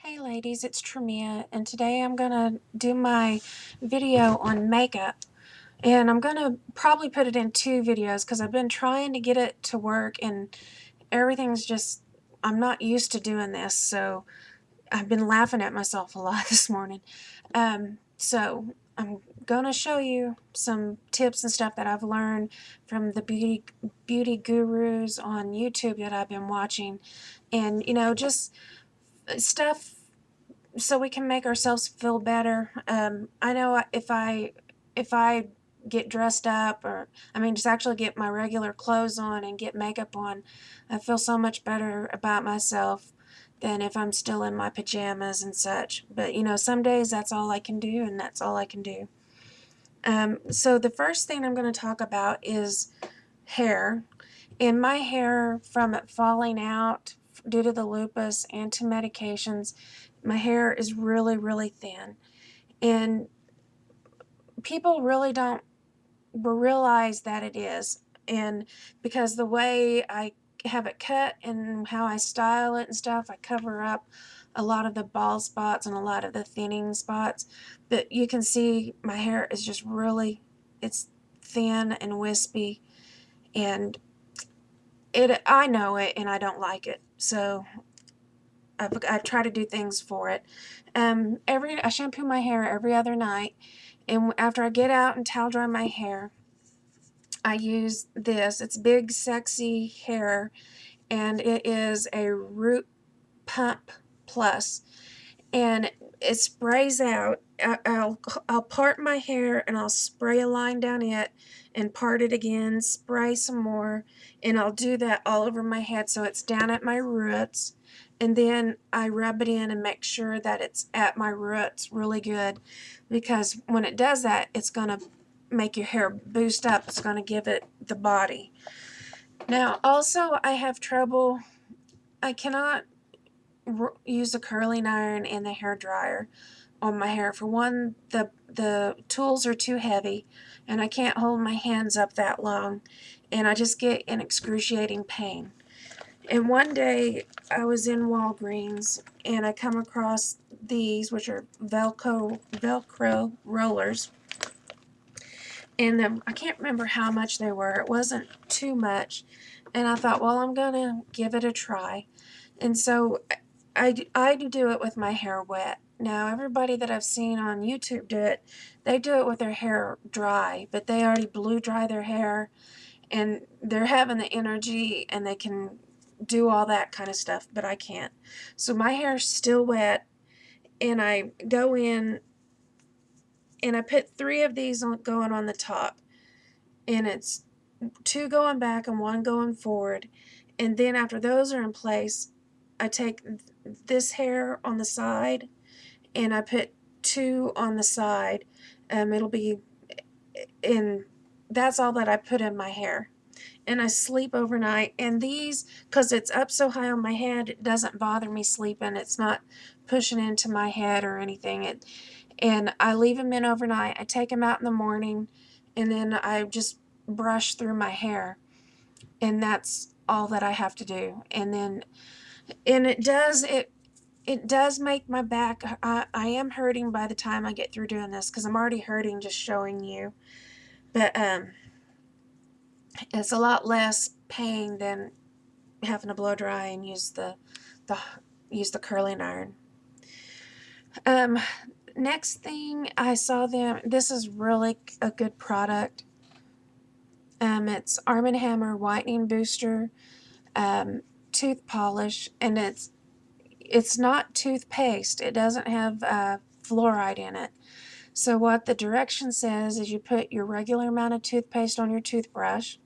Hey ladies, it's Tremia, and today I'm gonna do my video on makeup. And I'm gonna probably put it in two videos because I've been trying to get it to work and everything's just, I'm not used to doing this, so I've been laughing at myself a lot this morning. So I'm gonna show you some tips and stuff that I've learned from the beauty gurus on YouTube that I've been watching. And just stuff so we can make ourselves feel better. I know if I get dressed up, or just actually get my regular clothes on and get makeup on, I feel so much better about myself than if I'm still in my pajamas and such. But some days that's all I can do, and that's all I can do. So the first thing I'm going to talk about is hair. And my hair, from it falling out due to the lupus and to medications, my hair is really, really thin. And people really don't realize that it is. And because the way I have it cut and how I style it and stuff, I cover up a lot of the bald spots and a lot of the thinning spots. But you can see my hair is just really, it's thin and wispy. And I know it, and I don't like it. So I try to do things for it. I shampoo my hair every other night, and after I get out and towel dry my hair, I use this. It's Big Sexy Hair, and it is a Root Pump Plus, and it sprays out. I'll part my hair and I'll spray a line down it and part it again, spray some more, and I'll do that all over my head so it's down at my roots. And then I rub it in and make sure that it's at my roots really good, because when it does that, it's going to make your hair boost up. It's going to give it the body. Now, also, I have trouble. I cannot use a curling iron and the hair dryer on my hair. For one, the tools are too heavy, and I can't hold my hands up that long, and I just get in excruciating pain. And one day I was in Walgreens and I come across these, which are Velcro rollers, and I can't remember how much they were. It wasn't too much, and I thought, well, I'm gonna give it a try. And so I do it with my hair wet. Now, everybody that I've seen on YouTube do it, they do it with their hair dry, but they already blow dry their hair, and they're having the energy, and they can do all that kind of stuff, but I can't. So my hair's still wet, and I go in, and I put 3 of these going on the top, and it's 2 going back and 1 going forward. And then after those are in place, I take this hair on the side and I put 2 on the side. It'll be in, that's all that I put in my hair. And I sleep overnight. And these, because it's up so high on my head, it doesn't bother me sleeping. It's not pushing into my head or anything. And I leave them in overnight. I take them out in the morning, and then I just brush through my hair. And that's all that I have to do. And it does make my back, I am hurting by the time I get through doing this, because I'm already hurting just showing you. But it's a lot less pain than having to blow dry and use the curling iron. Next thing I saw them, this is really a good product. It's Arm & Hammer Whitening Booster Tooth Polish, and it's not toothpaste. It doesn't have fluoride in it. So what the direction says is you put your regular amount of toothpaste on your toothbrush,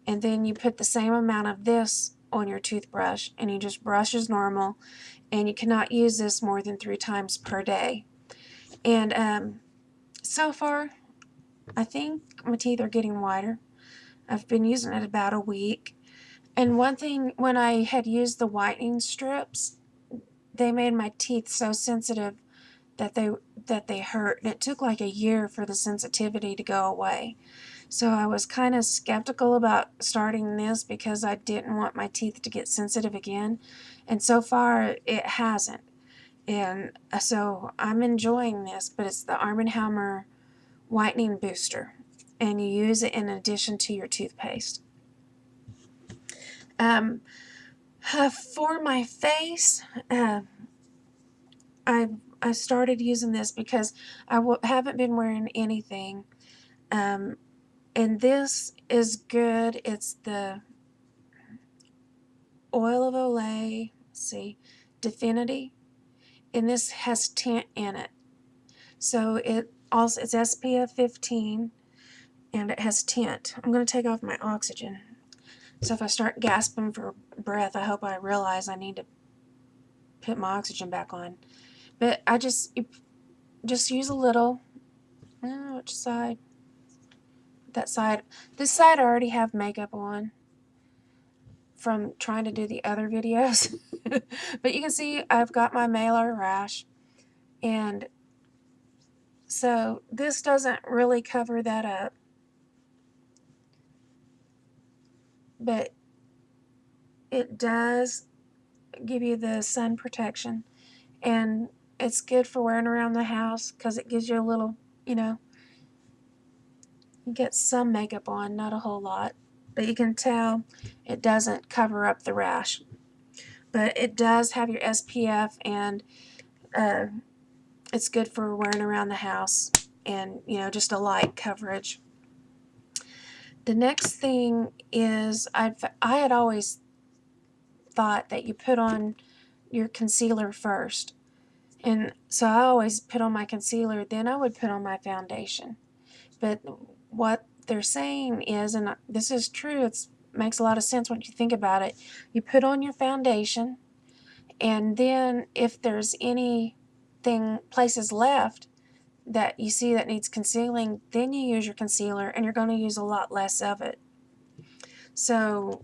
and then you put the same amount of this on your toothbrush, and you just brush as normal, and you cannot use this more than 3 times per day. And so far, I think my teeth are getting whiter. I've been using it about a week. And one thing, when I had used the whitening strips, they made my teeth so sensitive that they hurt. And it took like a year for the sensitivity to go away. So I was kind of skeptical about starting this because I didn't want my teeth to get sensitive again. And so far, it hasn't. And so I'm enjoying this, but it's the Arm & Hammer Whitening Booster. And you use it in addition to your toothpaste. For my face, I started using this because I haven't been wearing anything. And this is good. It's the Oil of Olay, Definity. And this has tint in it. So it's SPF 15 and it has tint. I'm going to take off my oxygen. So if I start gasping for breath, I hope I realize I need to put my oxygen back on. But I just use a little. Which side? That side. This side I already have makeup on from trying to do the other videos. But you can see I've got my malar rash. And so this doesn't really cover that up. But it does give you the sun protection. And it's good for wearing around the house because it gives you a little, you get some makeup on, not a whole lot. But you can tell it doesn't cover up the rash. But it does have your SPF, and it's good for wearing around the house and, just a light coverage. The next thing is I had always thought that you put on your concealer first. And so I always put on my concealer, then I would put on my foundation. But what they're saying is, and this is true, it makes a lot of sense when you think about it, you put on your foundation, and then if there's places left that you see that needs concealing, then you use your concealer, and you're going to use a lot less of it. So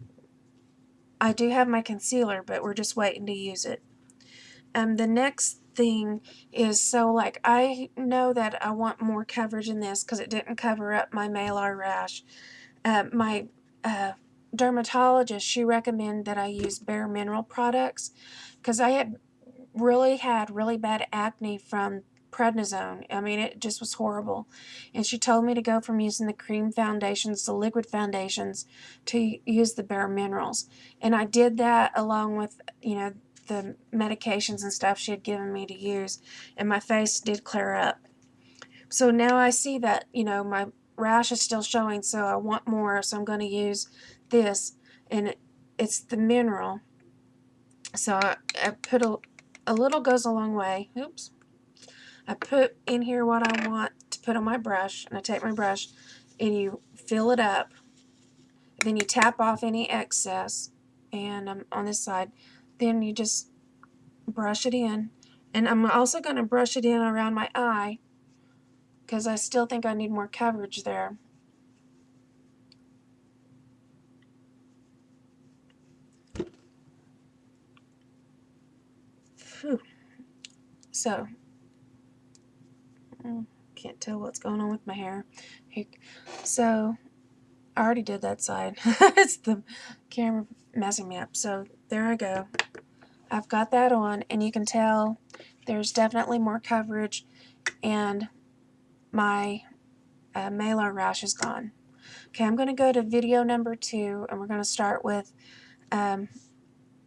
I do have my concealer, but we're just waiting to use it. The next thing is, so like I know that I want more coverage in this because it didn't cover up my malar rash. My dermatologist, she recommended that I use Bare Mineral products because I had really bad acne from prednisone. I mean, it just was horrible. And she told me to go from using the cream foundations, the liquid foundations, to use the Bare Minerals. And I did that along with, the medications and stuff she had given me to use, and my face did clear up. So now I see that, my rash is still showing, so I want more, so I'm going to use this, and it's the mineral. So I put a little goes a long way. Oops. I put in here what I want to put on my brush, and I take my brush, and you fill it up, then you tap off any excess, and I'm on this side, then you just brush it in. And I'm also going to brush it in around my eye because I still think I need more coverage there. Whew. So, can't tell what's going on with my hair. So, I already did that side. It's the camera messing me up. So, there I go. I've got that on, and you can tell there's definitely more coverage, and my malar rash is gone. Okay, I'm going to go to video number 2, and we're going to start with, I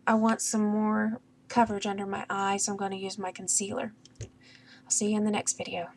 want some more coverage under my eye, so I'm going to use my concealer. I'll see you in the next video.